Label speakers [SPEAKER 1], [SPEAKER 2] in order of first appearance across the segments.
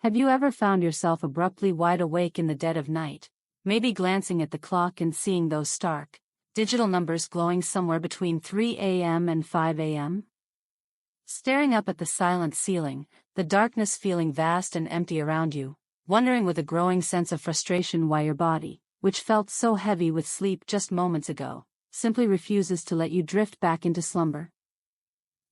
[SPEAKER 1] Have you ever found yourself abruptly wide awake in the dead of night, maybe glancing at the clock and seeing those stark, digital numbers glowing somewhere between 3 a.m. and 5 a.m.? Staring up at the silent ceiling, the darkness feeling vast and empty around you, wondering with a growing sense of frustration why your body, which felt so heavy with sleep just moments ago, simply refuses to let you drift back into slumber.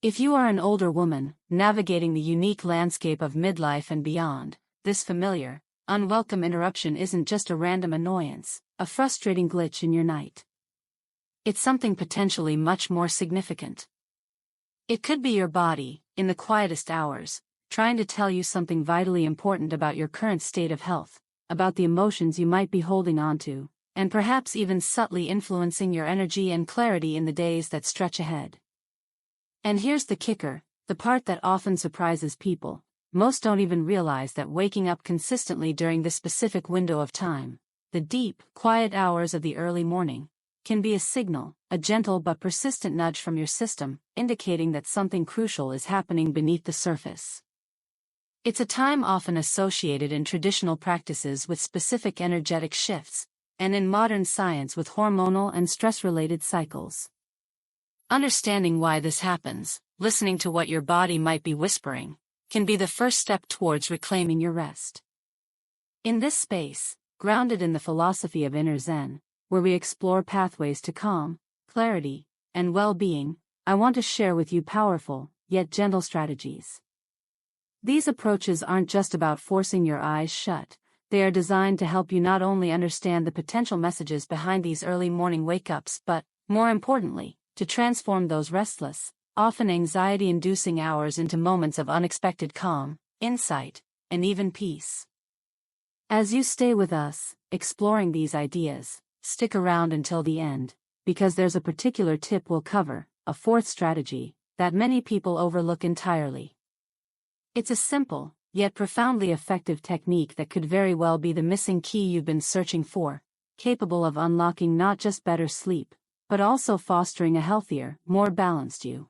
[SPEAKER 1] If you are an older woman, navigating the unique landscape of midlife and beyond, this familiar, unwelcome interruption isn't just a random annoyance, a frustrating glitch in your night. It's something potentially much more significant. It could be your body, in the quietest hours, trying to tell you something vitally important about your current state of health, about the emotions you might be holding on to, and perhaps even subtly influencing your energy and clarity in the days that stretch ahead. And here's the kicker, the part that often surprises people: most don't even realize that waking up consistently during this specific window of time, the deep, quiet hours of the early morning, can be a signal, a gentle but persistent nudge from your system, indicating that something crucial is happening beneath the surface. It's a time often associated in traditional practices with specific energetic shifts, and in modern science with hormonal and stress-related cycles. Understanding why this happens, listening to what your body might be whispering, can be the first step towards reclaiming your rest. In this space, grounded in the philosophy of Inner Zen, where we explore pathways to calm, clarity, and well-being, I want to share with you powerful, yet gentle strategies. These approaches aren't just about forcing your eyes shut, they are designed to help you not only understand the potential messages behind these early morning wake-ups but, more importantly, to transform those restless, often anxiety-inducing hours into moments of unexpected calm, insight, and even peace. As you stay with us, exploring these ideas, stick around until the end, because there's a particular tip we'll cover, a fourth strategy, that many people overlook entirely. It's a simple, yet profoundly effective technique that could very well be the missing key you've been searching for, capable of unlocking not just better sleep, but also fostering a healthier, more balanced you.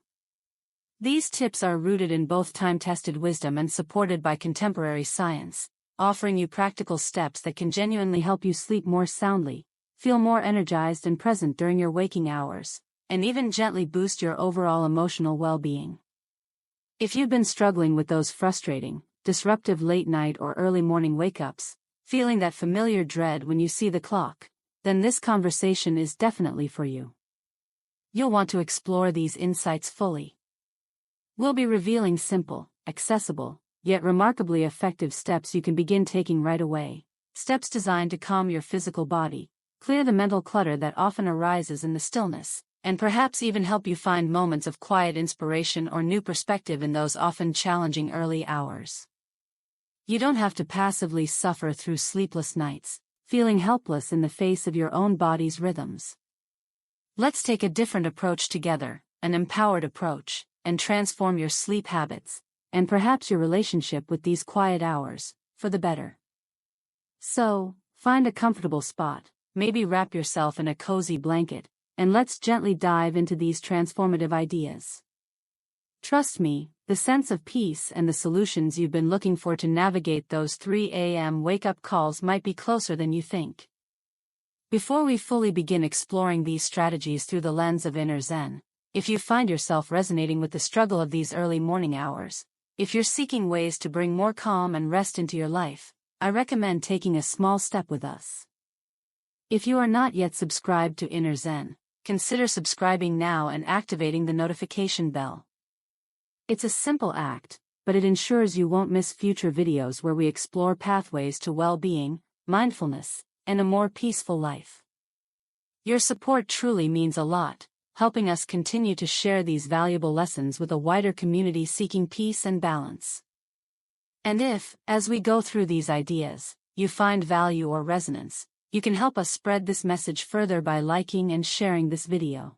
[SPEAKER 1] These tips are rooted in both time-tested wisdom and supported by contemporary science, offering you practical steps that can genuinely help you sleep more soundly, feel more energized and present during your waking hours, and even gently boost your overall emotional well-being. If you've been struggling with those frustrating, disruptive late-night or early morning wake-ups, feeling that familiar dread when you see the clock, then this conversation is definitely for you. You'll want to explore these insights fully. We'll be revealing simple, accessible, yet remarkably effective steps you can begin taking right away, steps designed to calm your physical body, clear the mental clutter that often arises in the stillness, and perhaps even help you find moments of quiet inspiration or new perspective in those often challenging early hours. You don't have to passively suffer through sleepless nights, feeling helpless in the face of your own body's rhythms. Let's take a different approach together, an empowered approach, and transform your sleep habits, and perhaps your relationship with these quiet hours, for the better. So, find a comfortable spot, maybe wrap yourself in a cozy blanket, and let's gently dive into these transformative ideas. Trust me, the sense of peace and the solutions you've been looking for to navigate those 3 a.m. wake-up calls might be closer than you think. Before we fully begin exploring these strategies through the lens of Inner Zen, if you find yourself resonating with the struggle of these early morning hours, if you're seeking ways to bring more calm and rest into your life, I recommend taking a small step with us. If you are not yet subscribed to Inner Zen, consider subscribing now and activating the notification bell. It's a simple act, but it ensures you won't miss future videos where we explore pathways to well-being, mindfulness, and a more peaceful life. Your support truly means a lot, helping us continue to share these valuable lessons with a wider community seeking peace and balance. And if, as we go through these ideas, you find value or resonance, you can help us spread this message further by liking and sharing this video.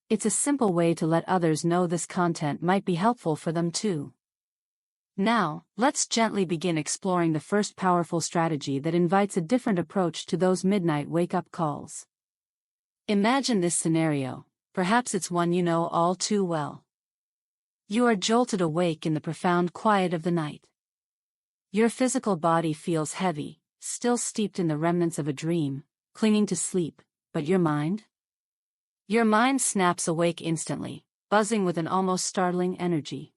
[SPEAKER 1] It's a simple way to let others know this content might be helpful for them too. Now, let's gently begin exploring the first powerful strategy that invites a different approach to those midnight wake-up calls. Imagine this scenario, perhaps it's one you know all too well. You are jolted awake in the profound quiet of the night. Your physical body feels heavy, still steeped in the remnants of a dream, clinging to sleep, but your mind? Your mind snaps awake instantly, buzzing with an almost startling energy.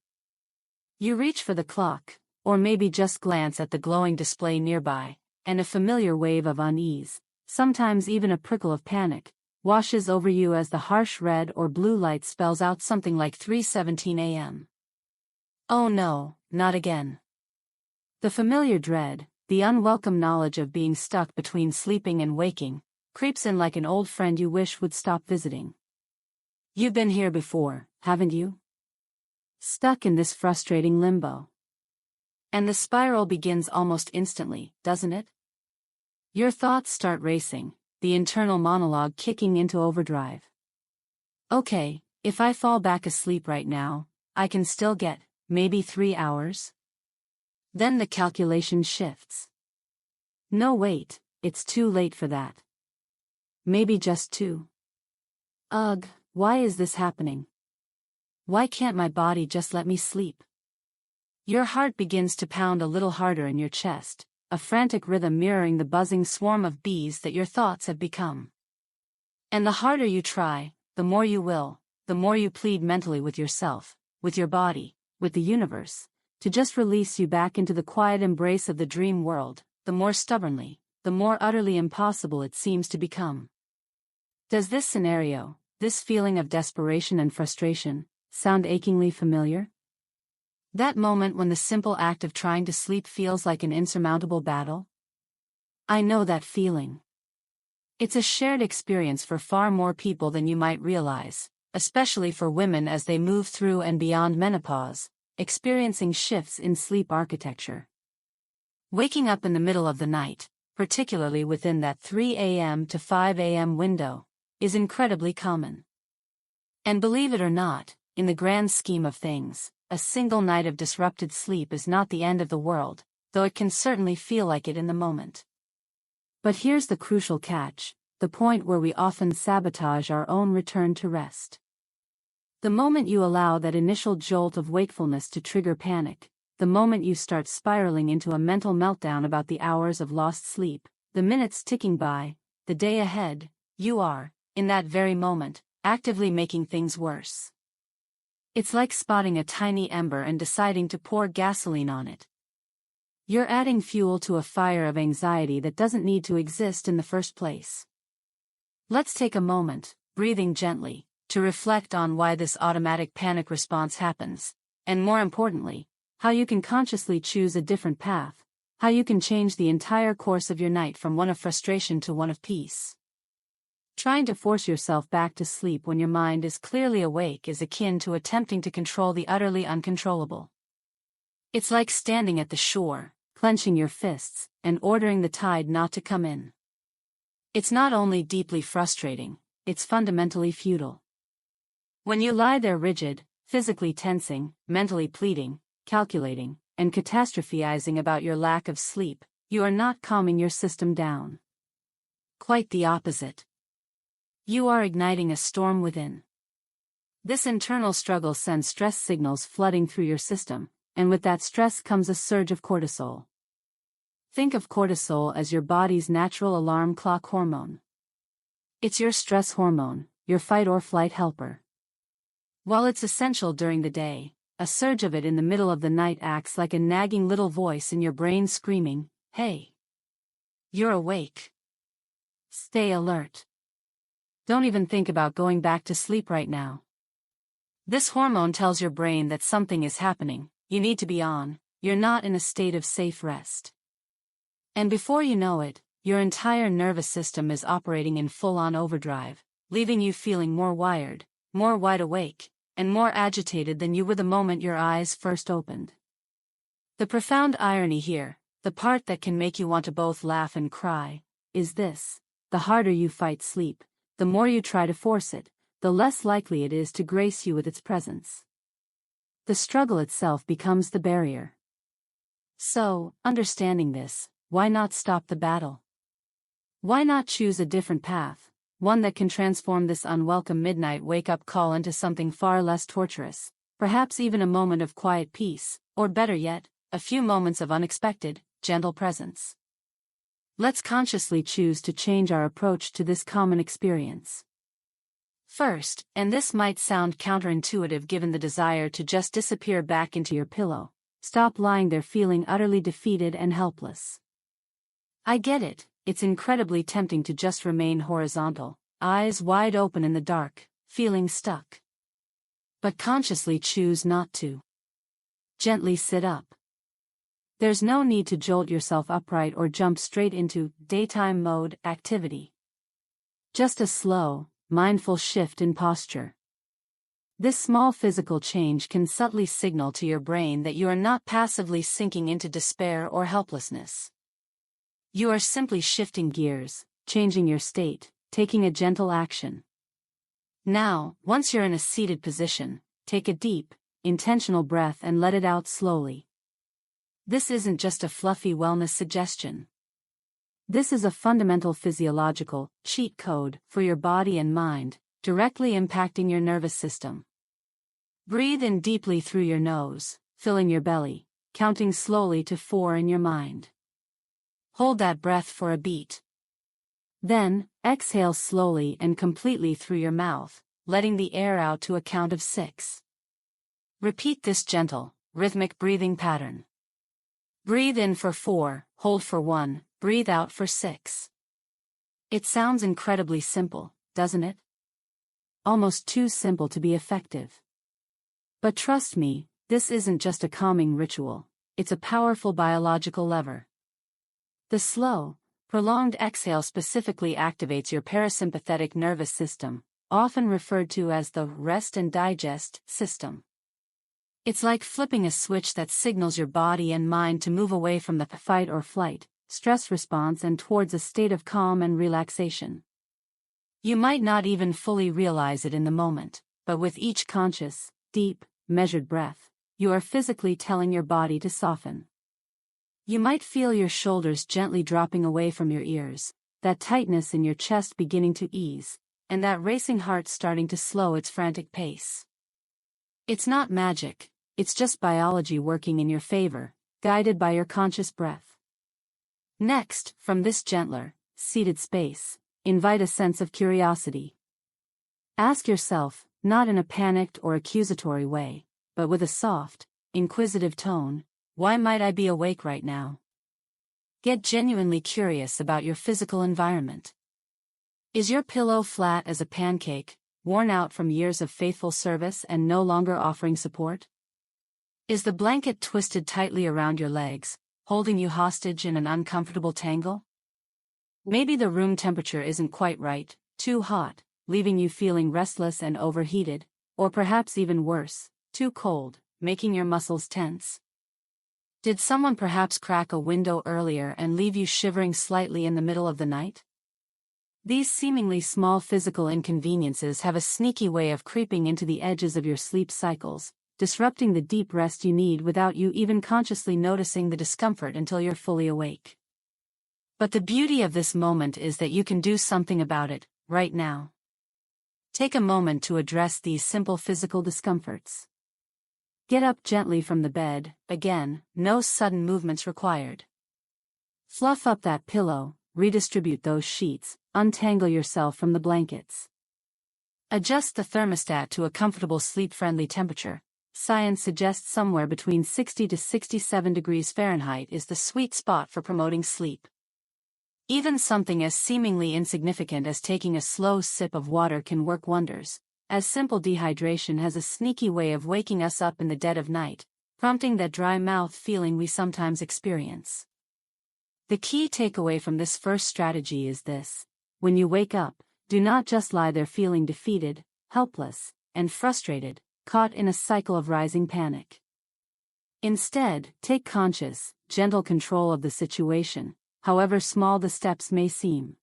[SPEAKER 1] You reach for the clock, or maybe just glance at the glowing display nearby, and a familiar wave of unease, sometimes even a prickle of panic, washes over you as the harsh red or blue light spells out something like 3:17 a.m. Oh no, not again. The familiar dread, the unwelcome knowledge of being stuck between sleeping and waking, creeps in like an old friend you wish would stop visiting. You've been here before, haven't you? Stuck in this frustrating limbo. And the spiral begins almost instantly, doesn't it? Your thoughts start racing, the internal monologue kicking into overdrive. Okay, if I fall back asleep right now, I can still get, maybe 3 hours? Then the calculation shifts. No wait, it's too late for that. Maybe just 2. Ugh, why is this happening? Why can't my body just let me sleep? Your heart begins to pound a little harder in your chest, a frantic rhythm mirroring the buzzing swarm of bees that your thoughts have become. And the harder you try, the more you will, the more you plead mentally with yourself, with your body, with the universe, to just release you back into the quiet embrace of the dream world, the more stubbornly, the more utterly impossible it seems to become. Does this scenario, this feeling of desperation and frustration, sound achingly familiar? That moment when the simple act of trying to sleep feels like an insurmountable battle? I know that feeling. It's a shared experience for far more people than you might realize, especially for women as they move through and beyond menopause, experiencing shifts in sleep architecture. Waking up in the middle of the night, particularly within that 3 a.m. to 5 a.m. window, is incredibly common. And believe it or not, in the grand scheme of things, a single night of disrupted sleep is not the end of the world, though it can certainly feel like it in the moment. But here's the crucial catch, the point where we often sabotage our own return to rest. The moment you allow that initial jolt of wakefulness to trigger panic, the moment you start spiraling into a mental meltdown about the hours of lost sleep, the minutes ticking by, the day ahead, you are, in that very moment, actively making things worse. It's like spotting a tiny ember and deciding to pour gasoline on it. You're adding fuel to a fire of anxiety that doesn't need to exist in the first place. Let's take a moment, breathing gently, to reflect on why this automatic panic response happens, and more importantly, how you can consciously choose a different path, how you can change the entire course of your night from one of frustration to one of peace. Trying to force yourself back to sleep when your mind is clearly awake is akin to attempting to control the utterly uncontrollable. It's like standing at the shore, clenching your fists, and ordering the tide not to come in. It's not only deeply frustrating, it's fundamentally futile. When you lie there rigid, physically tensing, mentally pleading, calculating, and catastrophizing about your lack of sleep, you are not calming your system down. Quite the opposite. You are igniting a storm within. This internal struggle sends stress signals flooding through your system, and with that stress comes a surge of cortisol. Think of cortisol as your body's natural alarm clock hormone. It's your stress hormone, your fight-or-flight helper. While it's essential during the day, a surge of it in the middle of the night acts like a nagging little voice in your brain screaming, "Hey! You're awake. Stay alert. Don't even think about going back to sleep right now." This hormone tells your brain that something is happening, you need to be on, you're not in a state of safe rest. And before you know it, your entire nervous system is operating in full-on overdrive, leaving you feeling more wired, more wide awake, and more agitated than you were the moment your eyes first opened. The profound irony here, the part that can make you want to both laugh and cry, is this: the harder you fight sleep, the more you try to force it, the less likely it is to grace you with its presence. The struggle itself becomes the barrier. So, understanding this, why not stop the battle? Why not choose a different path, one that can transform this unwelcome midnight wake-up call into something far less torturous, perhaps even a moment of quiet peace, or better yet, a few moments of unexpected, gentle presence. Let's consciously choose to change our approach to this common experience. First, and this might sound counterintuitive given the desire to just disappear back into your pillow, stop lying there feeling utterly defeated and helpless. I get it, it's incredibly tempting to just remain horizontal, eyes wide open in the dark, feeling stuck. But consciously choose not to. Gently sit up. There's no need to jolt yourself upright or jump straight into daytime mode activity. Just a slow, mindful shift in posture. This small physical change can subtly signal to your brain that you are not passively sinking into despair or helplessness. You are simply shifting gears, changing your state, taking a gentle action. Now, once you're in a seated position, take a deep, intentional breath and let it out slowly. This isn't just a fluffy wellness suggestion. This is a fundamental physiological cheat code for your body and mind, directly impacting your nervous system. Breathe in deeply through your nose, filling your belly, counting slowly to 4 in your mind. Hold that breath for a beat. Then, exhale slowly and completely through your mouth, letting the air out to a count of 6. Repeat this gentle, rhythmic breathing pattern. Breathe in for 4, hold for 1, breathe out for 6. It sounds incredibly simple, doesn't it? Almost too simple to be effective. But trust me, this isn't just a calming ritual, it's a powerful biological lever. The slow, prolonged exhale specifically activates your parasympathetic nervous system, often referred to as the rest and digest system. It's like flipping a switch that signals your body and mind to move away from the fight or flight stress response and towards a state of calm and relaxation. You might not even fully realize it in the moment, but with each conscious, deep, measured breath, you are physically telling your body to soften. You might feel your shoulders gently dropping away from your ears, that tightness in your chest beginning to ease, and that racing heart starting to slow its frantic pace. It's not magic, it's just biology working in your favor, guided by your conscious breath. Next, from this gentler, seated space, invite a sense of curiosity. Ask yourself, not in a panicked or accusatory way, but with a soft, inquisitive tone, why might I be awake right now? Get genuinely curious about your physical environment. Is your pillow flat as a pancake, worn out from years of faithful service and no longer offering support? Is the blanket twisted tightly around your legs, holding you hostage in an uncomfortable tangle? Maybe the room temperature isn't quite right, too hot, leaving you feeling restless and overheated, or perhaps even worse, too cold, making your muscles tense. Did someone perhaps crack a window earlier and leave you shivering slightly in the middle of the night? These seemingly small physical inconveniences have a sneaky way of creeping into the edges of your sleep cycles, disrupting the deep rest you need without you even consciously noticing the discomfort until you're fully awake. But the beauty of this moment is that you can do something about it, right now. Take a moment to address these simple physical discomforts. Get up gently from the bed, again, no sudden movements required. Fluff up that pillow, redistribute those sheets, untangle yourself from the blankets. Adjust the thermostat to a comfortable sleep-friendly temperature. Science suggests somewhere between 60 to 67 degrees Fahrenheit is the sweet spot for promoting sleep. Even something as seemingly insignificant as taking a slow sip of water can work wonders, as simple dehydration has a sneaky way of waking us up in the dead of night, prompting that dry mouth feeling we sometimes experience. The key takeaway from this first strategy is this: when you wake up, do not just lie there feeling defeated, helpless, and frustrated, caught in a cycle of rising panic. Instead, take conscious, gentle control of the situation, however small the steps may seem.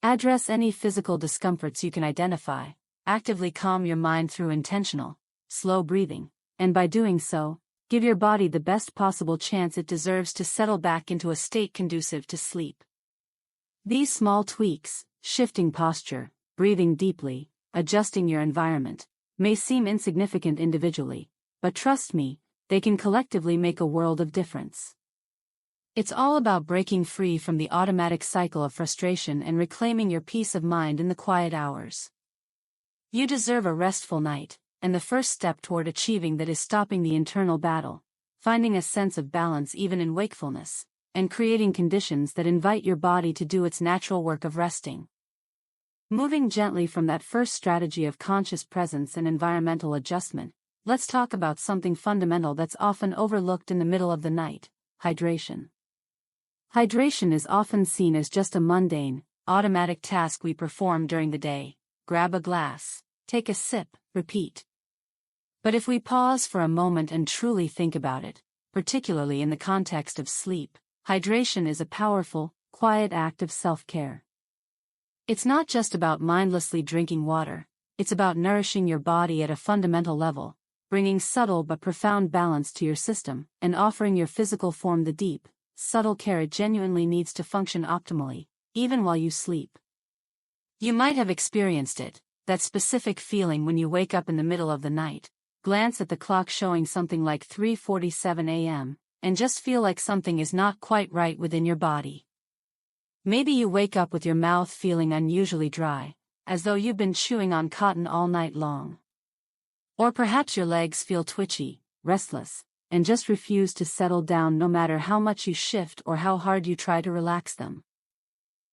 [SPEAKER 1] Address any physical discomforts you can identify, actively calm your mind through intentional, slow breathing, and by doing so, give your body the best possible chance it deserves to settle back into a state conducive to sleep. These small tweaks, shifting posture, breathing deeply, adjusting your environment, may seem insignificant individually, but trust me, they can collectively make a world of difference. It's all about breaking free from the automatic cycle of frustration and reclaiming your peace of mind in the quiet hours. You deserve a restful night, and the first step toward achieving that is stopping the internal battle, finding a sense of balance even in wakefulness, and creating conditions that invite your body to do its natural work of resting. Moving gently from that first strategy of conscious presence and environmental adjustment, let's talk about something fundamental that's often overlooked in the middle of the night: hydration. Hydration is often seen as just a mundane, automatic task we perform during the day. Grab a glass, take a sip, repeat. But if we pause for a moment and truly think about it, particularly in the context of sleep, hydration is a powerful, quiet act of self-care. It's not just about mindlessly drinking water, it's about nourishing your body at a fundamental level, bringing subtle but profound balance to your system, and offering your physical form the deep, subtle care it genuinely needs to function optimally, even while you sleep. You might have experienced it, that specific feeling when you wake up in the middle of the night, glance at the clock showing something like 3:47 a.m., and just feel like something is not quite right within your body. Maybe you wake up with your mouth feeling unusually dry, as though you've been chewing on cotton all night long. Or perhaps your legs feel twitchy, restless, and just refuse to settle down no matter how much you shift or how hard you try to relax them.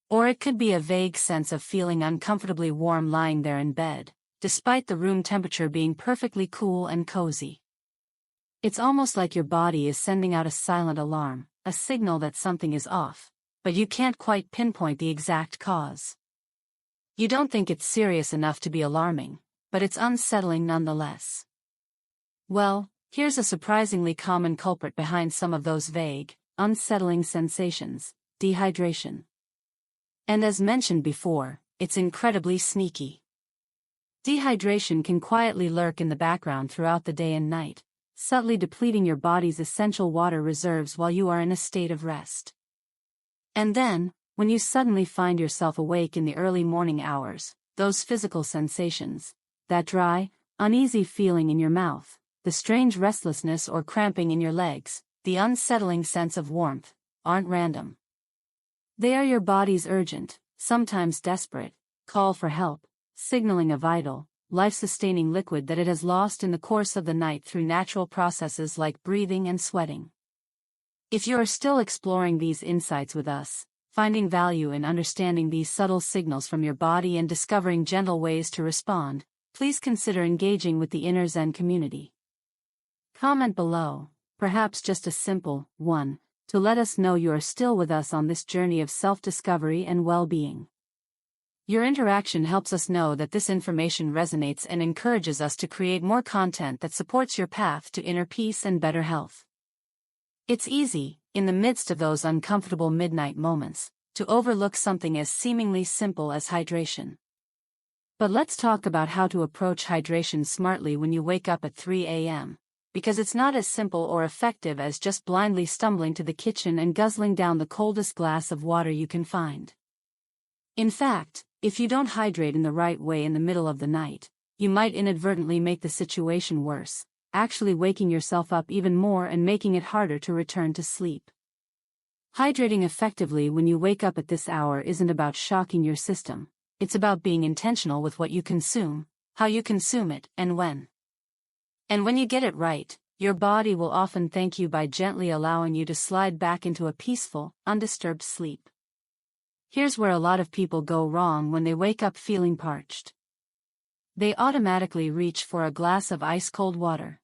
[SPEAKER 1] Or it could be a vague sense of feeling uncomfortably warm lying there in bed, despite the room temperature being perfectly cool and cozy. It's almost like your body is sending out a silent alarm, a signal that something is off, but you can't quite pinpoint the exact cause. You don't think it's serious enough to be alarming, but it's unsettling nonetheless. Well, here's a surprisingly common culprit behind some of those vague, unsettling sensations: dehydration. And as mentioned before, it's incredibly sneaky. Dehydration can quietly lurk in the background throughout the day and night, subtly depleting your body's essential water reserves while you are in a state of rest. And then, when you suddenly find yourself awake in the early morning hours, those physical sensations, that dry, uneasy feeling in your mouth, the strange restlessness or cramping in your legs, the unsettling sense of warmth, aren't random. They are your body's urgent, sometimes desperate, call for help, signaling a vital, life-sustaining liquid that it has lost in the course of the night through natural processes like breathing and sweating. If you are still exploring these insights with us, finding value in understanding these subtle signals from your body and discovering gentle ways to respond, please consider engaging with the Inner Zen community. Comment below, perhaps just a simple one, to let us know you are still with us on this journey of self-discovery and well-being. Your interaction helps us know that this information resonates and encourages us to create more content that supports your path to inner peace and better health. It's easy, in the midst of those uncomfortable midnight moments, to overlook something as seemingly simple as hydration. But let's talk about how to approach hydration smartly when you wake up at 3 a.m., because it's not as simple or effective as just blindly stumbling to the kitchen and guzzling down the coldest glass of water you can find. In fact, if you don't hydrate in the right way in the middle of the night, you might inadvertently make the situation worse, actually waking yourself up even more and making it harder to return to sleep. Hydrating effectively when you wake up at this hour isn't about shocking your system, it's about being intentional with what you consume, how you consume it, and when. And when you get it right, your body will often thank you by gently allowing you to slide back into a peaceful, undisturbed sleep. Here's where a lot of people go wrong when they wake up feeling parched. They automatically reach for a glass of ice-cold water.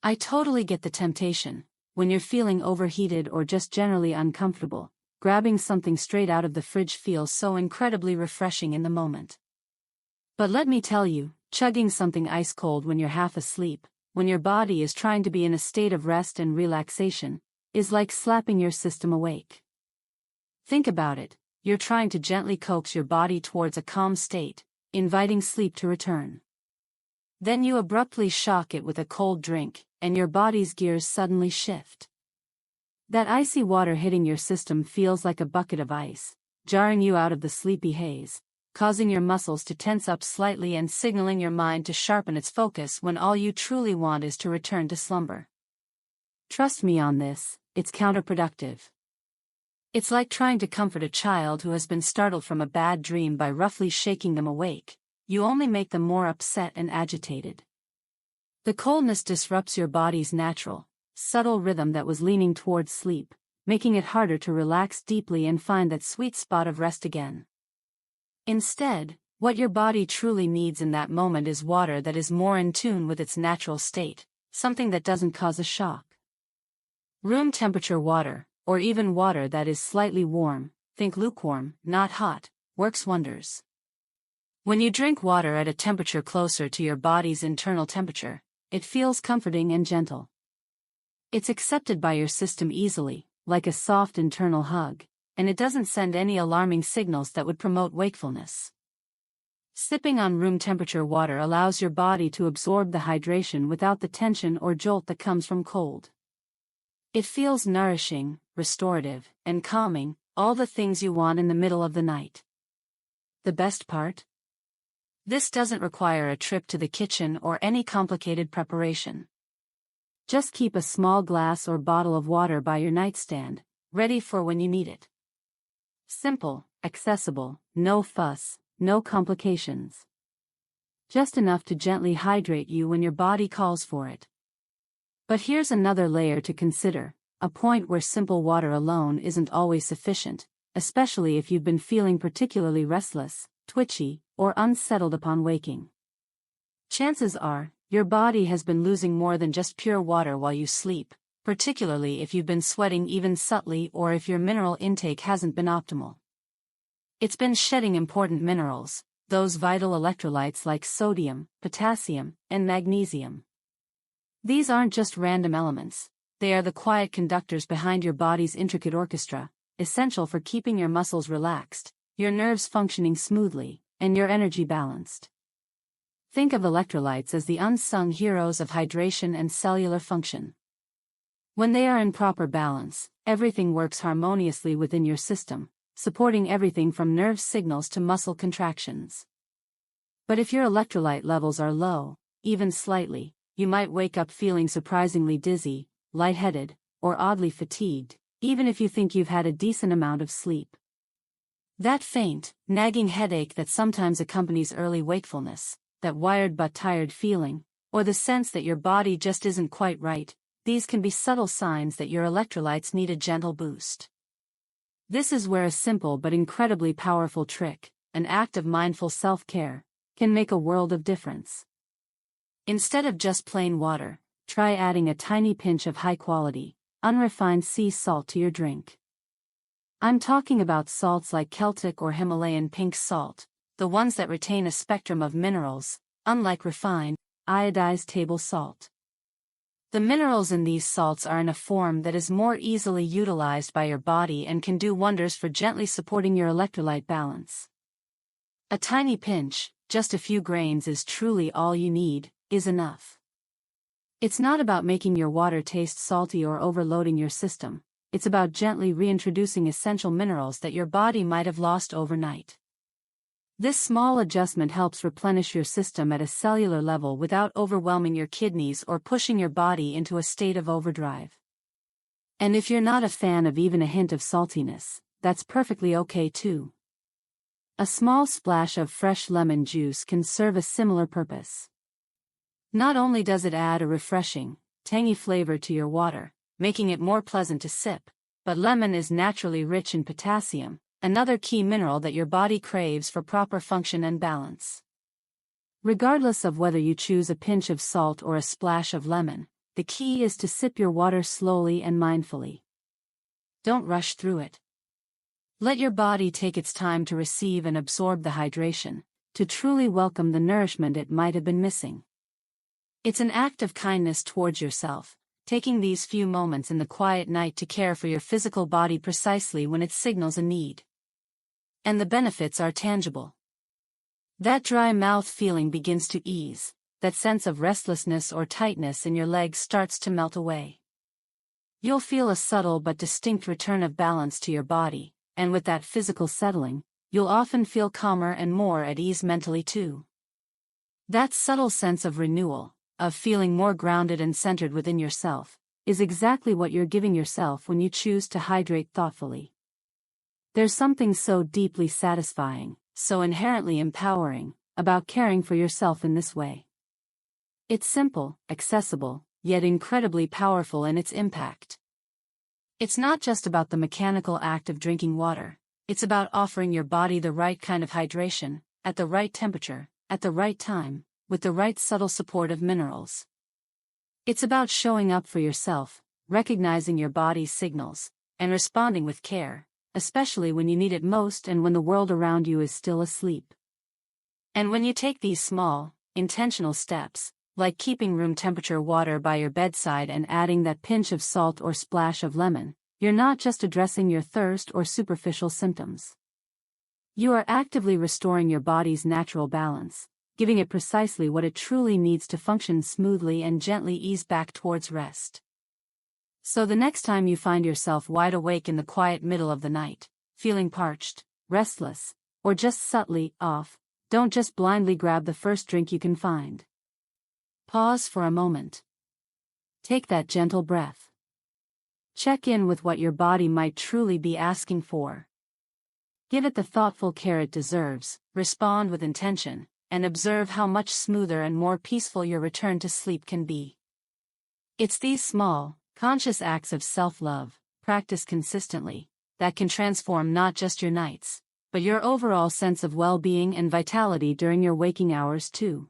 [SPEAKER 1] I totally get the temptation. When you're feeling overheated or just generally uncomfortable, grabbing something straight out of the fridge feels so incredibly refreshing in the moment. But let me tell you, chugging something ice-cold when you're half asleep, when your body is trying to be in a state of rest and relaxation, is like slapping your system awake. Think about it, you're trying to gently coax your body towards a calm state, inviting sleep to return. Then you abruptly shock it with a cold drink, and your body's gears suddenly shift. That icy water hitting your system feels like a bucket of ice, jarring you out of the sleepy haze, causing your muscles to tense up slightly and signaling your mind to sharpen its focus when all you truly want is to return to slumber. Trust me on this, it's counterproductive. It's like trying to comfort a child who has been startled from a bad dream by roughly shaking them awake. You only make them more upset and agitated. The coldness disrupts your body's natural, subtle rhythm that was leaning towards sleep, making it harder to relax deeply and find that sweet spot of rest again. Instead, what your body truly needs in that moment is water that is more in tune with its natural state, something that doesn't cause a shock. Room temperature water, or even water that is slightly warm, think lukewarm, not hot, works wonders. When you drink water at a temperature closer to your body's internal temperature, it feels comforting and gentle. It's accepted by your system easily, like a soft internal hug, and it doesn't send any alarming signals that would promote wakefulness. Sipping on room temperature water allows your body to absorb the hydration without the tension or jolt that comes from cold. It feels nourishing, restorative, and calming, all the things you want in the middle of the night. The best part? This doesn't require a trip to the kitchen or any complicated preparation. Just keep a small glass or bottle of water by your nightstand, ready for when you need it. Simple, accessible, no fuss, no complications. Just enough to gently hydrate you when your body calls for it. But here's another layer to consider, a point where simple water alone isn't always sufficient, especially if you've been feeling particularly restless, twitchy, or unsettled upon waking. Chances are, your body has been losing more than just pure water while you sleep, particularly if you've been sweating even subtly or if your mineral intake hasn't been optimal. It's been shedding important minerals, those vital electrolytes like sodium, potassium, and magnesium. These aren't just random elements, they are the quiet conductors behind your body's intricate orchestra, essential for keeping your muscles relaxed, your nerves functioning smoothly, and your energy balanced. Think of electrolytes as the unsung heroes of hydration and cellular function. When they are in proper balance, everything works harmoniously within your system, supporting everything from nerve signals to muscle contractions. But if your electrolyte levels are low, even slightly, you might wake up feeling surprisingly dizzy, lightheaded, or oddly fatigued, even if you think you've had a decent amount of sleep. That faint, nagging headache that sometimes accompanies early wakefulness, that wired but tired feeling, or the sense that your body just isn't quite right, these can be subtle signs that your electrolytes need a gentle boost. This is where a simple but incredibly powerful trick, an act of mindful self-care, can make a world of difference. Instead of just plain water, try adding a tiny pinch of high-quality, unrefined sea salt to your drink. I'm talking about salts like Celtic or Himalayan pink salt, the ones that retain a spectrum of minerals, unlike refined, iodized table salt. The minerals in these salts are in a form that is more easily utilized by your body and can do wonders for gently supporting your electrolyte balance. A tiny pinch, just a few grains is truly all you need, is enough. It's not about making your water taste salty or overloading your system, it's about gently reintroducing essential minerals that your body might have lost overnight. This small adjustment helps replenish your system at a cellular level without overwhelming your kidneys or pushing your body into a state of overdrive. And if you're not a fan of even a hint of saltiness, that's perfectly okay too. A small splash of fresh lemon juice can serve a similar purpose. Not only does it add a refreshing, tangy flavor to your water, making it more pleasant to sip, but lemon is naturally rich in potassium, another key mineral that your body craves for proper function and balance. Regardless of whether you choose a pinch of salt or a splash of lemon, the key is to sip your water slowly and mindfully. Don't rush through it. Let your body take its time to receive and absorb the hydration, to truly welcome the nourishment it might have been missing. It's an act of kindness towards yourself, taking these few moments in the quiet night to care for your physical body precisely when it signals a need. And the benefits are tangible. That dry mouth feeling begins to ease, that sense of restlessness or tightness in your legs starts to melt away. You'll feel a subtle but distinct return of balance to your body, and with that physical settling, you'll often feel calmer and more at ease mentally too. That subtle sense of renewal, of feeling more grounded and centered within yourself, is exactly what you're giving yourself when you choose to hydrate thoughtfully. There's something so deeply satisfying, so inherently empowering, about caring for yourself in this way. It's simple, accessible, yet incredibly powerful in its impact. It's not just about the mechanical act of drinking water, it's about offering your body the right kind of hydration, at the right temperature, at the right time, with the right subtle support of minerals. It's about showing up for yourself, recognizing your body's signals, and responding with care, especially when you need it most and when the world around you is still asleep. And when you take these small, intentional steps, like keeping room temperature water by your bedside and adding that pinch of salt or splash of lemon, you're not just addressing your thirst or superficial symptoms. You are actively restoring your body's natural balance, giving it precisely what it truly needs to function smoothly and gently ease back towards rest. So the next time you find yourself wide awake in the quiet middle of the night, feeling parched, restless, or just subtly off, don't just blindly grab the first drink you can find. Pause for a moment. Take that gentle breath. Check in with what your body might truly be asking for. Give it the thoughtful care it deserves, respond with intention, and observe how much smoother and more peaceful your return to sleep can be. It's these small, conscious acts of self-love, practiced consistently, that can transform not just your nights, but your overall sense of well-being and vitality during your waking hours too.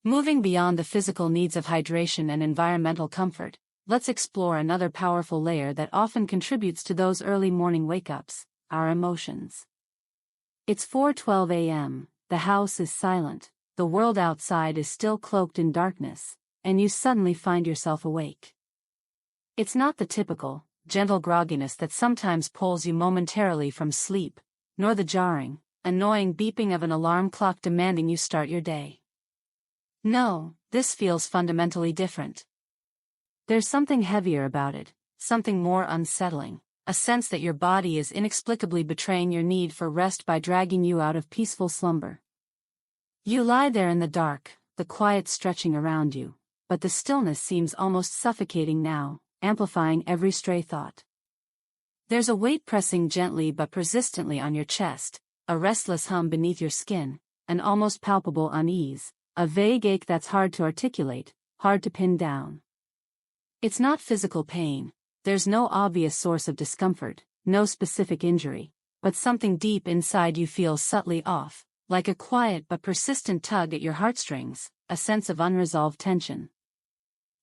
[SPEAKER 1] Moving beyond the physical needs of hydration and environmental comfort, let's explore another powerful layer that often contributes to those early morning wake-ups, our emotions. It's 4:12 a.m., the house is silent, the world outside is still cloaked in darkness, and you suddenly find yourself awake. It's not the typical, gentle grogginess that sometimes pulls you momentarily from sleep, nor the jarring, annoying beeping of an alarm clock demanding you start your day. No, this feels fundamentally different. There's something heavier about it, something more unsettling, a sense that your body is inexplicably betraying your need for rest by dragging you out of peaceful slumber. You lie there in the dark, the quiet stretching around you, but the stillness seems almost suffocating now, amplifying every stray thought. There's a weight pressing gently but persistently on your chest, a restless hum beneath your skin, an almost palpable unease, a vague ache that's hard to articulate, hard to pin down. It's not physical pain, there's no obvious source of discomfort, no specific injury, but something deep inside you feels subtly off, like a quiet but persistent tug at your heartstrings, a sense of unresolved tension.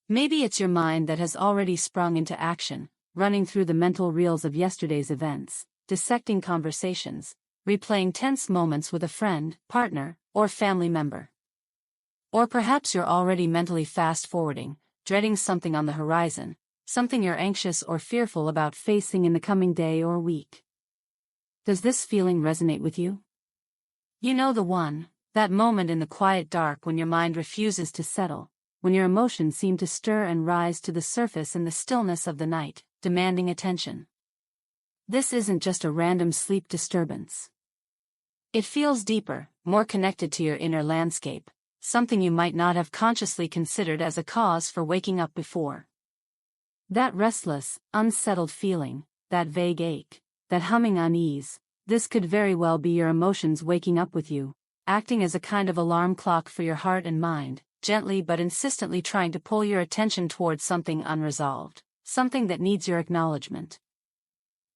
[SPEAKER 1] Maybe it's your mind that has already sprung into action, running through the mental reels of yesterday's events, dissecting conversations, replaying tense moments with a friend, partner, or family member. Or perhaps you're already mentally fast-forwarding, dreading something on the horizon, something you're anxious or fearful about facing in the coming day or week. Does this feeling resonate with you? You know the one, that moment in the quiet dark when your mind refuses to settle, when your emotions seem to stir and rise to the surface in the stillness of the night, demanding attention. This isn't just a random sleep disturbance. It feels deeper, more connected to your inner landscape, something you might not have consciously considered as a cause for waking up before. That restless, unsettled feeling, that vague ache, that humming unease, this could very well be your emotions waking up with you, acting as a kind of alarm clock for your heart and mind, gently but insistently trying to pull your attention towards something unresolved, something that needs your acknowledgement.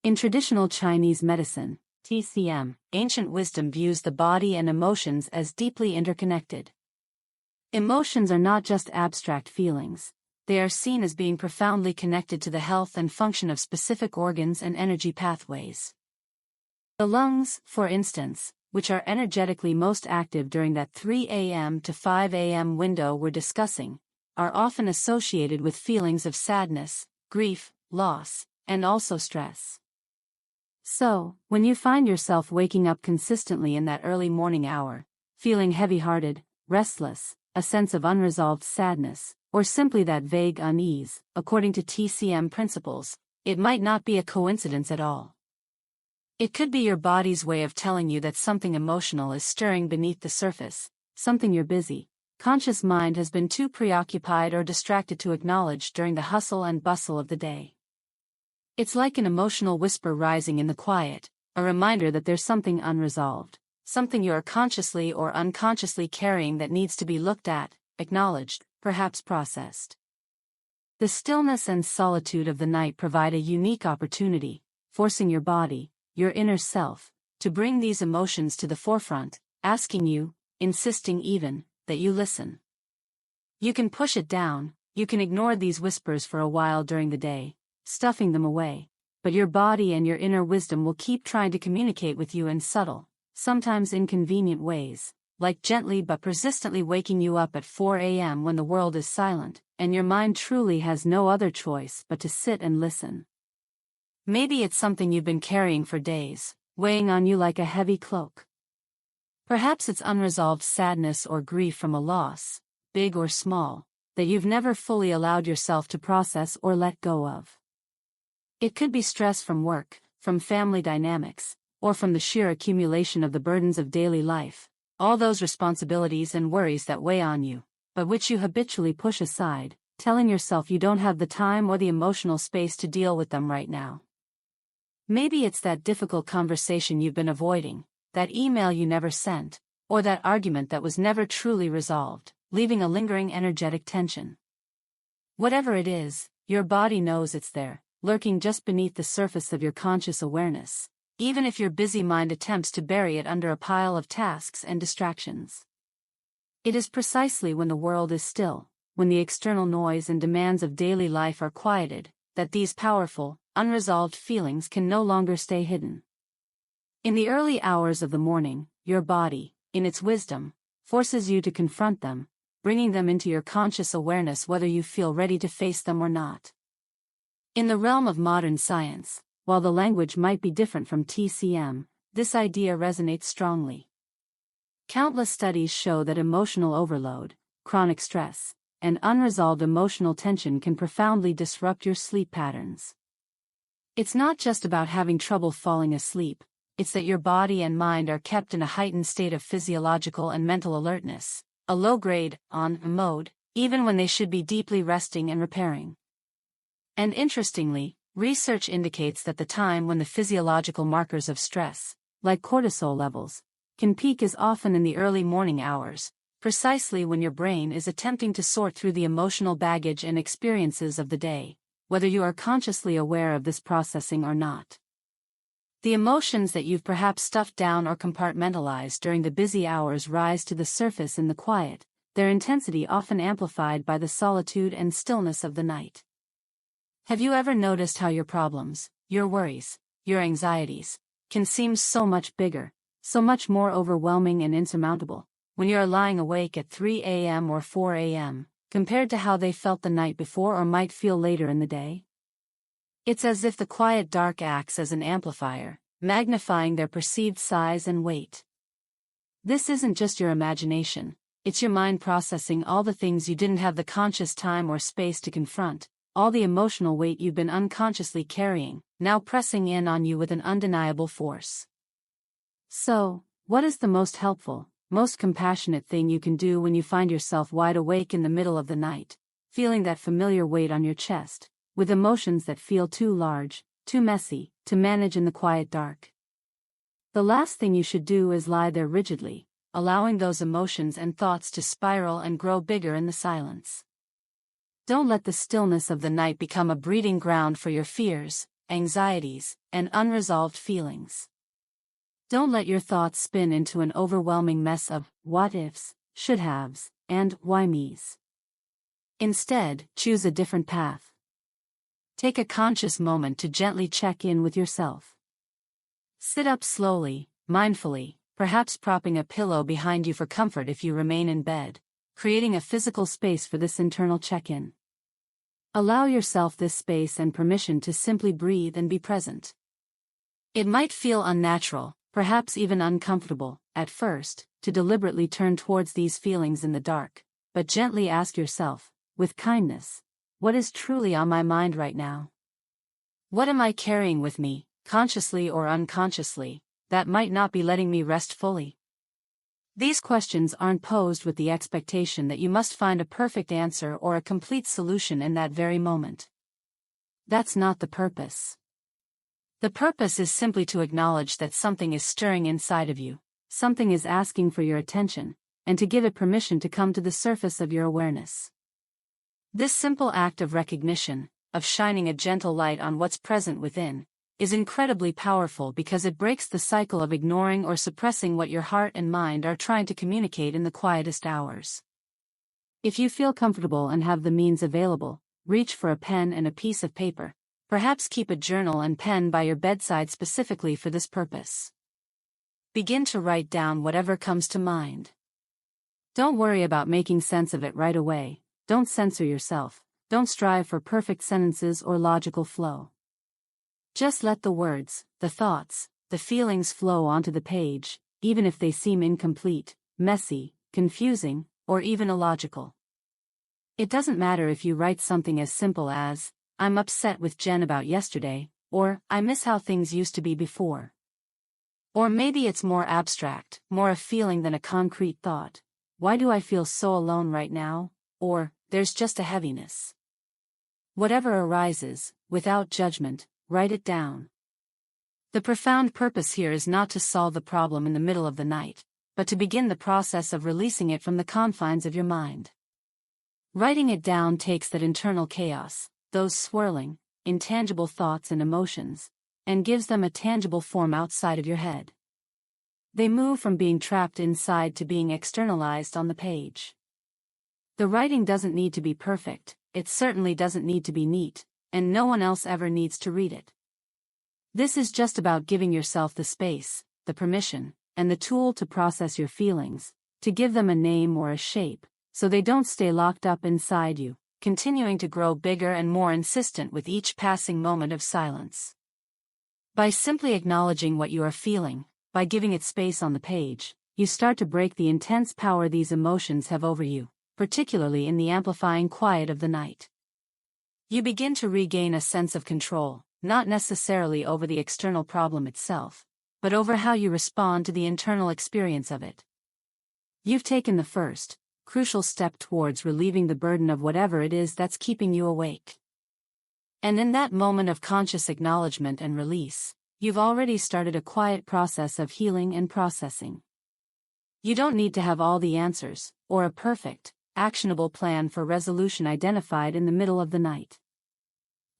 [SPEAKER 1] In traditional Chinese medicine, TCM, ancient wisdom views the body and emotions as deeply interconnected. Emotions are not just abstract feelings, they are seen as being profoundly connected to the health and function of specific organs and energy pathways. The lungs, for instance, which are energetically most active during that 3 a.m. to 5 a.m. window we're discussing, are often associated with feelings of sadness, grief, loss, and also stress. So, when you find yourself waking up consistently in that early morning hour, feeling heavy-hearted, restless, a sense of unresolved sadness, or simply that vague unease, according to TCM principles, it might not be a coincidence at all. It could be your body's way of telling you that something emotional is stirring beneath the surface, something you're busy, conscious mind has been too preoccupied or distracted to acknowledge during the hustle and bustle of the day. It's like an emotional whisper rising in the quiet, a reminder that there's something unresolved, something you are consciously or unconsciously carrying that needs to be looked at, acknowledged, perhaps processed. The stillness and solitude of the night provide a unique opportunity, forcing your body, your inner self, to bring these emotions to the forefront, asking you, insisting even, that you listen. You can push it down, you can ignore these whispers for a while during the day, stuffing them away, but your body and your inner wisdom will keep trying to communicate with you in subtle, sometimes inconvenient ways, like gently but persistently waking you up at 4 a.m. when the world is silent, and your mind truly has no other choice but to sit and listen. Maybe it's something you've been carrying for days, weighing on you like a heavy cloak. Perhaps it's unresolved sadness or grief from a loss, big or small, that you've never fully allowed yourself to process or let go of. It could be stress from work, from family dynamics, or from the sheer accumulation of the burdens of daily life, all those responsibilities and worries that weigh on you, but which you habitually push aside, telling yourself you don't have the time or the emotional space to deal with them right now. Maybe it's that difficult conversation you've been avoiding, that email you never sent, or that argument that was never truly resolved, leaving a lingering energetic tension. Whatever it is, your body knows it's there, lurking just beneath the surface of your conscious awareness, even if your busy mind attempts to bury it under a pile of tasks and distractions. It is precisely when the world is still, when the external noise and demands of daily life are quieted, that these powerful, unresolved feelings can no longer stay hidden. In the early hours of the morning, your body, in its wisdom, forces you to confront them, bringing them into your conscious awareness whether you feel ready to face them or not. In the realm of modern science, while the language might be different from TCM, this idea resonates strongly. Countless studies show that emotional overload, chronic stress, and unresolved emotional tension can profoundly disrupt your sleep patterns. It's not just about having trouble falling asleep, it's that your body and mind are kept in a heightened state of physiological and mental alertness, a low-grade, on mode, even when they should be deeply resting and repairing. And interestingly, research indicates that the time when the physiological markers of stress, like cortisol levels, can peak is often in the early morning hours, precisely when your brain is attempting to sort through the emotional baggage and experiences of the day, whether you are consciously aware of this processing or not. The emotions that you've perhaps stuffed down or compartmentalized during the busy hours rise to the surface in the quiet, their intensity often amplified by the solitude and stillness of the night. Have you ever noticed how your problems, your worries, your anxieties, can seem so much bigger, so much more overwhelming and insurmountable, when you are lying awake at 3 a.m. or 4 a.m., compared to how they felt the night before or might feel later in the day? It's as if the quiet dark acts as an amplifier, magnifying their perceived size and weight. This isn't just your imagination, it's your mind processing all the things you didn't have the conscious time or space to confront, all the emotional weight you've been unconsciously carrying, now pressing in on you with an undeniable force. So, what is the most helpful, most compassionate thing you can do when you find yourself wide awake in the middle of the night, feeling that familiar weight on your chest, with emotions that feel too large, too messy, to manage in the quiet dark? The last thing you should do is lie there rigidly, allowing those emotions and thoughts to spiral and grow bigger in the silence. Don't let the stillness of the night become a breeding ground for your fears, anxieties, and unresolved feelings. Don't let your thoughts spin into an overwhelming mess of what-ifs, should-haves, and why-me's. Instead, choose a different path. Take a conscious moment to gently check in with yourself. Sit up slowly, mindfully, perhaps propping a pillow behind you for comfort if you remain in bed, creating a physical space for this internal check-in. Allow yourself this space and permission to simply breathe and be present. It might feel unnatural, perhaps even uncomfortable, at first, to deliberately turn towards these feelings in the dark, but gently ask yourself, with kindness, what is truly on my mind right now? What am I carrying with me, consciously or unconsciously, that might not be letting me rest fully? These questions aren't posed with the expectation that you must find a perfect answer or a complete solution in that very moment. That's not the purpose. The purpose is simply to acknowledge that something is stirring inside of you, something is asking for your attention, and to give it permission to come to the surface of your awareness. This simple act of recognition, of shining a gentle light on what's present within, is incredibly powerful because it breaks the cycle of ignoring or suppressing what your heart and mind are trying to communicate in the quietest hours. If you feel comfortable and have the means available, reach for a pen and a piece of paper. Perhaps keep a journal and pen by your bedside specifically for this purpose. Begin to write down whatever comes to mind. Don't worry about making sense of it right away. Don't censor yourself. Don't strive for perfect sentences or logical flow. Just let the words, the thoughts, the feelings flow onto the page, even if they seem incomplete, messy, confusing, or even illogical. It doesn't matter if you write something as simple as, "I'm upset with Jen about yesterday," or "I miss how things used to be before." Or maybe it's more abstract, more a feeling than a concrete thought. "Why do I feel so alone right now?" Or, "There's just a heaviness." Whatever arises, without judgment, write it down. The profound purpose here is not to solve the problem in the middle of the night, but to begin the process of releasing it from the confines of your mind. Writing it down takes that internal chaos, those swirling, intangible thoughts and emotions, and gives them a tangible form outside of your head. They move from being trapped inside to being externalized on the page. The writing doesn't need to be perfect, it certainly doesn't need to be neat, and no one else ever needs to read it. This is just about giving yourself the space, the permission, and the tool to process your feelings, to give them a name or a shape, so they don't stay locked up inside you, continuing to grow bigger and more insistent with each passing moment of silence. By simply acknowledging what you are feeling, by giving it space on the page, you start to break the intense power these emotions have over you, particularly in the amplifying quiet of the night. You begin to regain a sense of control, not necessarily over the external problem itself, but over how you respond to the internal experience of it. You've taken the first, crucial step towards relieving the burden of whatever it is that's keeping you awake. And in that moment of conscious acknowledgement and release, you've already started a quiet process of healing and processing. You don't need to have all the answers, or a perfect, actionable plan for resolution identified in the middle of the night.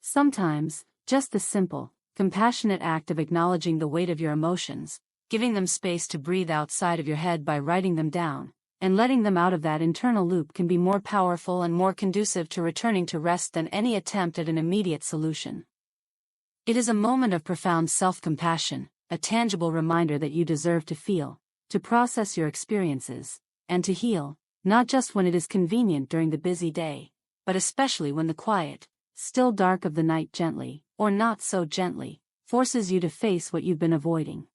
[SPEAKER 1] Sometimes, just the simple, compassionate act of acknowledging the weight of your emotions, giving them space to breathe outside of your head by writing them down, and letting them out of that internal loop can be more powerful and more conducive to returning to rest than any attempt at an immediate solution. It is a moment of profound self-compassion, a tangible reminder that you deserve to feel, to process your experiences, and to heal, not just when it is convenient during the busy day, but especially when the quiet, still dark of the night gently, or not so gently, forces you to face what you've been avoiding.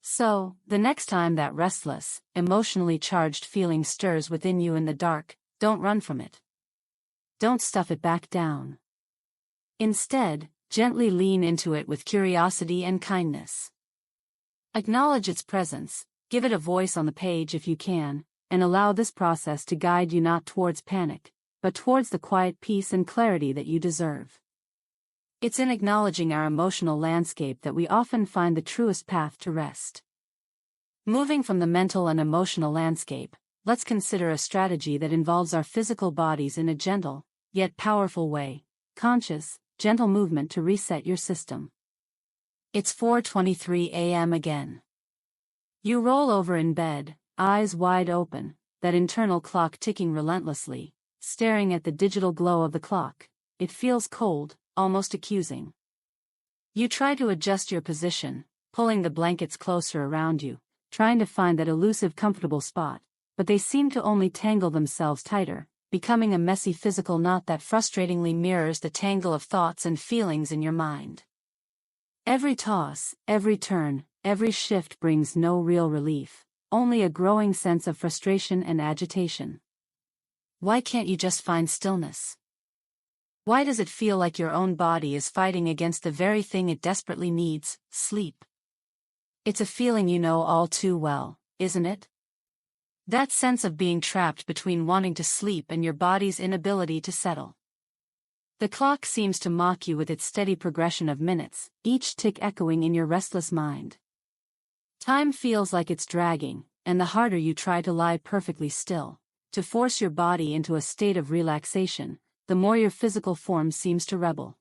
[SPEAKER 1] So, the next time that restless, emotionally charged feeling stirs within you in the dark, don't run from it. Don't stuff it back down. Instead, gently lean into it with curiosity and kindness. Acknowledge its presence, give it a voice on the page if you can, and allow this process to guide you not towards panic, but towards the quiet peace and clarity that you deserve. It's in acknowledging our emotional landscape that we often find the truest path to rest. Moving from the mental and emotional landscape, let's consider a strategy that involves our physical bodies in a gentle, yet powerful way, conscious, gentle movement to reset your system. It's 4:23 a.m. again. You roll over in bed, eyes wide open, that internal clock ticking relentlessly, staring at the digital glow of the clock. It feels cold, almost accusing. You try to adjust your position, pulling the blankets closer around you, trying to find that elusive comfortable spot, but they seem to only tangle themselves tighter, becoming a messy physical knot that frustratingly mirrors the tangle of thoughts and feelings in your mind. Every toss, every turn, every shift brings no real relief, only a growing sense of frustration and agitation. Why can't you just find stillness? Why does it feel like your own body is fighting against the very thing it desperately needs, sleep? It's a feeling you know all too well, isn't it? That sense of being trapped between wanting to sleep and your body's inability to settle. The clock seems to mock you with its steady progression of minutes, each tick echoing in your restless mind. Time feels like it's dragging, and the harder you try to lie perfectly still, to force your body into a state of relaxation, the more your physical form seems to rebel.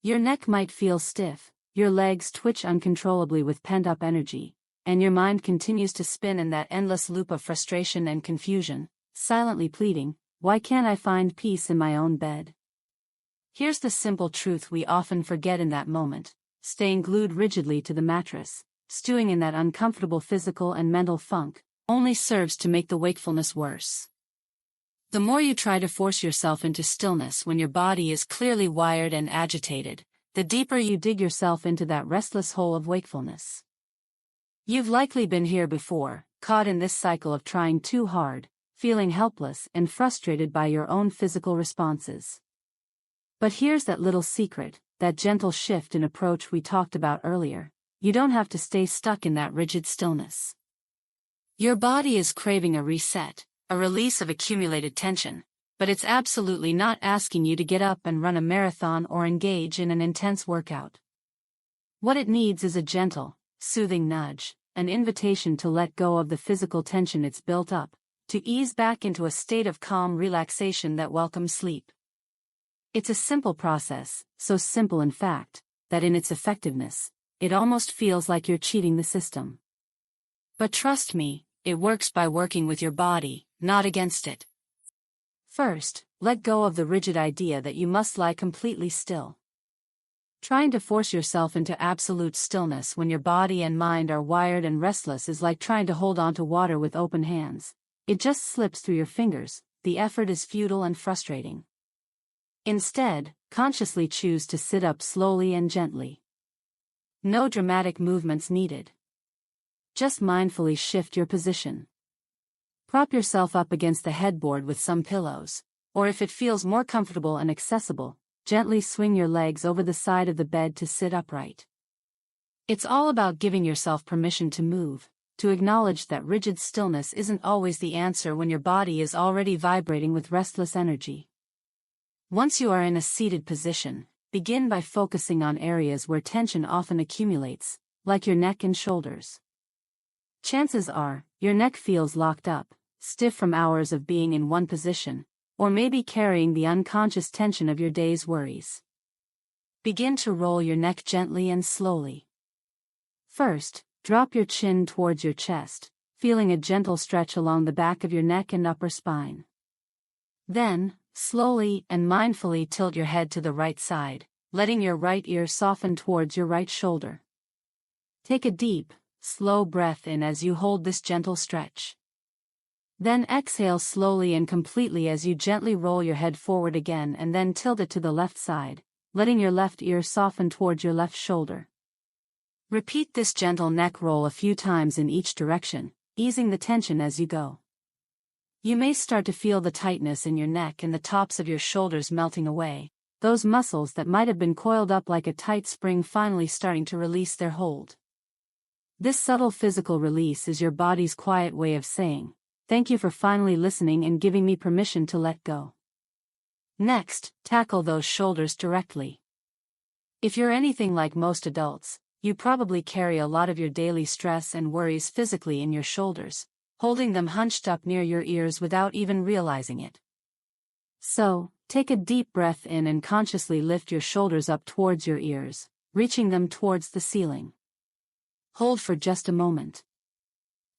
[SPEAKER 1] Your neck might feel stiff, your legs twitch uncontrollably with pent-up energy, and your mind continues to spin in that endless loop of frustration and confusion, silently pleading, "Why can't I find peace in my own bed?" Here's the simple truth we often forget in that moment: staying glued rigidly to the mattress, stewing in that uncomfortable physical and mental funk, only serves to make the wakefulness worse. The more you try to force yourself into stillness when your body is clearly wired and agitated, the deeper you dig yourself into that restless hole of wakefulness. You've likely been here before, caught in this cycle of trying too hard, feeling helpless and frustrated by your own physical responses. But here's that little secret, that gentle shift in approach we talked about earlier. You don't have to stay stuck in that rigid stillness. Your body is craving a reset, a release of accumulated tension, but it's absolutely not asking you to get up and run a marathon or engage in an intense workout. What it needs is a gentle, soothing nudge, an invitation to let go of the physical tension it's built up, to ease back into a state of calm relaxation that welcomes sleep. It's a simple process, so simple in fact, that in its effectiveness, it almost feels like you're cheating the system. But trust me, it works by working with your body, not against it. First, let go of the rigid idea that you must lie completely still. Trying to force yourself into absolute stillness when your body and mind are wired and restless is like trying to hold on to water with open hands. It just slips through your fingers, the effort is futile and frustrating. Instead, consciously choose to sit up slowly and gently. No dramatic movements needed. Just mindfully shift your position. Prop yourself up against the headboard with some pillows, or if it feels more comfortable and accessible, gently swing your legs over the side of the bed to sit upright. It's all about giving yourself permission to move, to acknowledge that rigid stillness isn't always the answer when your body is already vibrating with restless energy. Once you are in a seated position, begin by focusing on areas where tension often accumulates, like your neck and shoulders. Chances are, your neck feels locked up, stiff from hours of being in one position, or maybe carrying the unconscious tension of your day's worries. Begin to roll your neck gently and slowly. First, drop your chin towards your chest, feeling a gentle stretch along the back of your neck and upper spine. Then, slowly and mindfully tilt your head to the right side, letting your right ear soften towards your right shoulder. Take a deep, slow breath in as you hold this gentle stretch. Then exhale slowly and completely as you gently roll your head forward again and then tilt it to the left side, letting your left ear soften towards your left shoulder. Repeat this gentle neck roll a few times in each direction, easing the tension as you go. You may start to feel the tightness in your neck and the tops of your shoulders melting away, those muscles that might have been coiled up like a tight spring finally starting to release their hold. This subtle physical release is your body's quiet way of saying, "Thank you for finally listening and giving me permission to let go." Next, tackle those shoulders directly. If you're anything like most adults, you probably carry a lot of your daily stress and worries physically in your shoulders, holding them hunched up near your ears without even realizing it. So, take a deep breath in and consciously lift your shoulders up towards your ears, reaching them towards the ceiling. Hold for just a moment.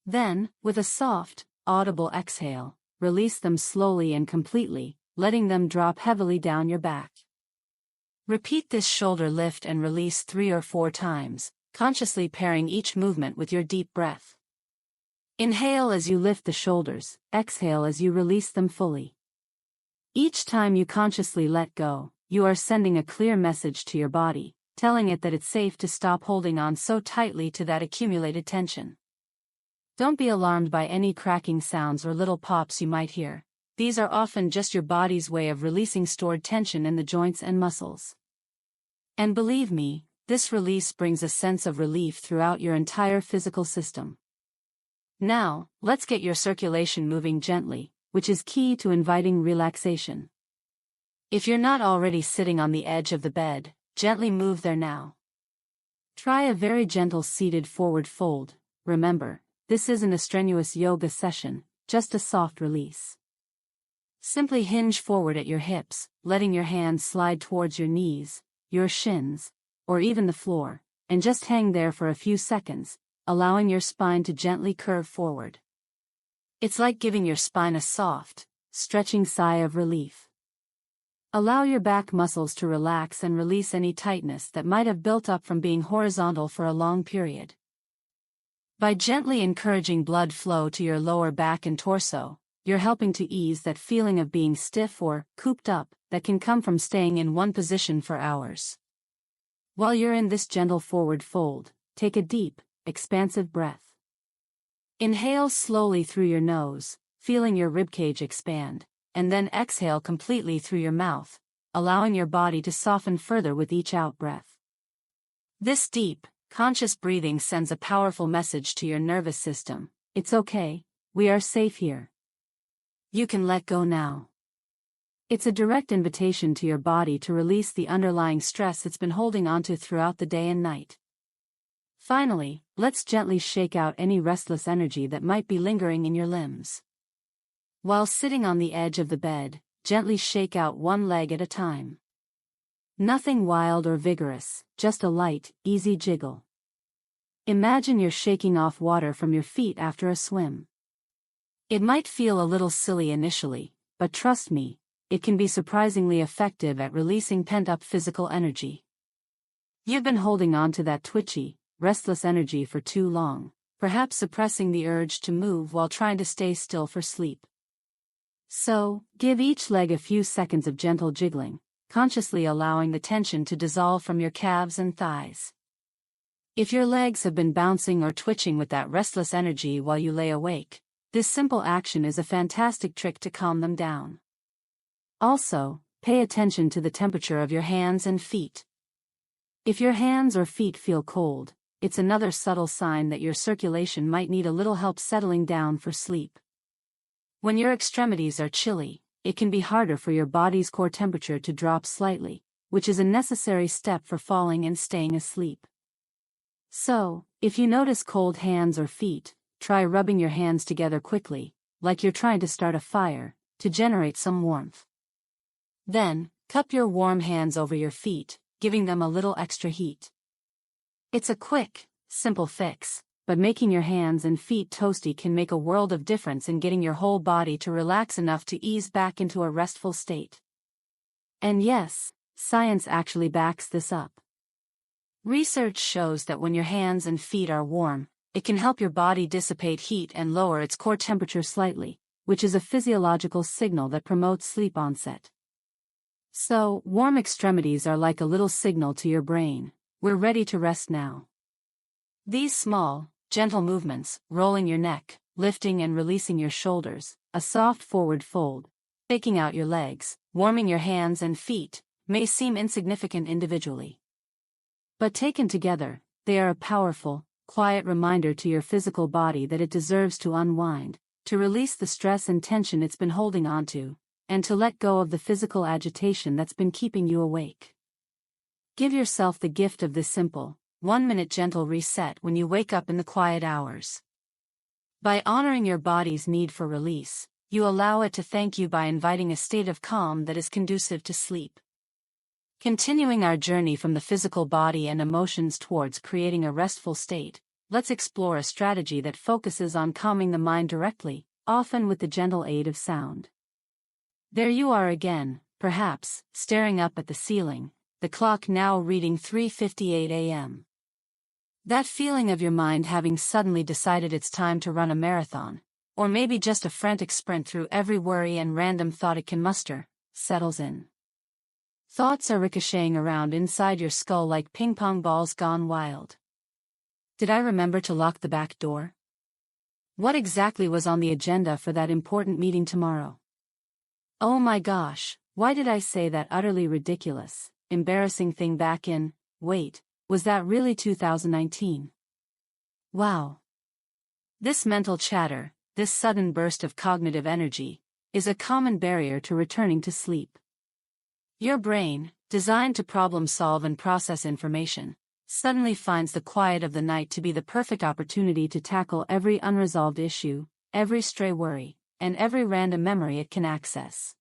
[SPEAKER 1] Then, with a soft, audible exhale, release them slowly and completely, letting them drop heavily down your back. Repeat this shoulder lift and release 3 or 4 times, consciously pairing each movement with your deep breath. Inhale as you lift the shoulders, exhale as you release them fully. Each time you consciously let go, you are sending a clear message to your body, telling it that it's safe to stop holding on so tightly to that accumulated tension. Don't be alarmed by any cracking sounds or little pops you might hear. These are often just your body's way of releasing stored tension in the joints and muscles. And believe me, this release brings a sense of relief throughout your entire physical system. Now, let's get your circulation moving gently, which is key to inviting relaxation. If you're not already sitting on the edge of the bed, gently move there now. Try a very gentle seated forward fold. Remember, this isn't a strenuous yoga session, just a soft release. Simply hinge forward at your hips, letting your hands slide towards your knees, your shins, or even the floor, and just hang there for a few seconds, allowing your spine to gently curve forward. It's like giving your spine a soft, stretching sigh of relief. Allow your back muscles to relax and release any tightness that might have built up from being horizontal for a long period. By gently encouraging blood flow to your lower back and torso, you're helping to ease that feeling of being stiff or cooped up that can come from staying in one position for hours. While you're in this gentle forward fold, take a deep, expansive breath. Inhale slowly through your nose, feeling your ribcage expand, and then exhale completely through your mouth, allowing your body to soften further with each out-breath. This deep, conscious breathing sends a powerful message to your nervous system. It's okay, we are safe here. You can let go now. It's a direct invitation to your body to release the underlying stress it's been holding onto throughout the day and night. Finally, let's gently shake out any restless energy that might be lingering in your limbs. While sitting on the edge of the bed, gently shake out one leg at a time. Nothing wild or vigorous, just a light, easy jiggle. Imagine you're shaking off water from your feet after a swim. It might feel a little silly initially, but trust me, it can be surprisingly effective at releasing pent-up physical energy. You've been holding on to that twitchy, restless energy for too long, perhaps suppressing the urge to move while trying to stay still for sleep. So, give each leg a few seconds of gentle jiggling, consciously allowing the tension to dissolve from your calves and thighs. If your legs have been bouncing or twitching with that restless energy while you lay awake, this simple action is a fantastic trick to calm them down. Also, pay attention to the temperature of your hands and feet. If your hands or feet feel cold, it's another subtle sign that your circulation might need a little help settling down for sleep. When your extremities are chilly, it can be harder for your body's core temperature to drop slightly, which is a necessary step for falling and staying asleep. So, if you notice cold hands or feet, try rubbing your hands together quickly, like you're trying to start a fire, to generate some warmth. Then, cup your warm hands over your feet, giving them a little extra heat. It's a quick, simple fix, but making your hands and feet toasty can make a world of difference in getting your whole body to relax enough to ease back into a restful state. And yes, science actually backs this up. Research shows that when your hands and feet are warm, it can help your body dissipate heat and lower its core temperature slightly, which is a physiological signal that promotes sleep onset. So, warm extremities are like a little signal to your brain, we're ready to rest now. These small, gentle movements, rolling your neck, lifting and releasing your shoulders, a soft forward fold, shaking out your legs, warming your hands and feet, may seem insignificant individually. But taken together, they are a powerful, quiet reminder to your physical body that it deserves to unwind, to release the stress and tension it's been holding onto, and to let go of the physical agitation that's been keeping you awake. Give yourself the gift of this simple, 1-minute gentle reset when you wake up in the quiet hours. By honoring your body's need for release, you allow it to thank you by inviting a state of calm that is conducive to sleep. Continuing our journey from the physical body and emotions towards creating a restful state, let's explore a strategy that focuses on calming the mind directly, often with the gentle aid of sound. There you are again, perhaps, staring up at the ceiling, the clock now reading 3:58 a.m. That feeling of your mind having suddenly decided it's time to run a marathon, or maybe just a frantic sprint through every worry and random thought it can muster, settles in. Thoughts are ricocheting around inside your skull like ping-pong balls gone wild. Did I remember to lock the back door? What exactly was on the agenda for that important meeting tomorrow? Oh my gosh, why did I say that utterly ridiculous, embarrassing thing back in, wait, was that really 2019? Wow. This mental chatter, this sudden burst of cognitive energy, is a common barrier to returning to sleep. Your brain, designed to problem solve and process information, suddenly finds the quiet of the night to be the perfect opportunity to tackle every unresolved issue, every stray worry, and every random memory it can access.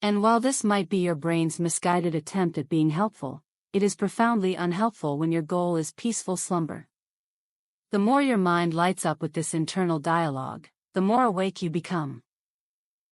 [SPEAKER 1] And while this might be your brain's misguided attempt at being helpful, it is profoundly unhelpful when your goal is peaceful slumber. The more your mind lights up with this internal dialogue, the more awake you become.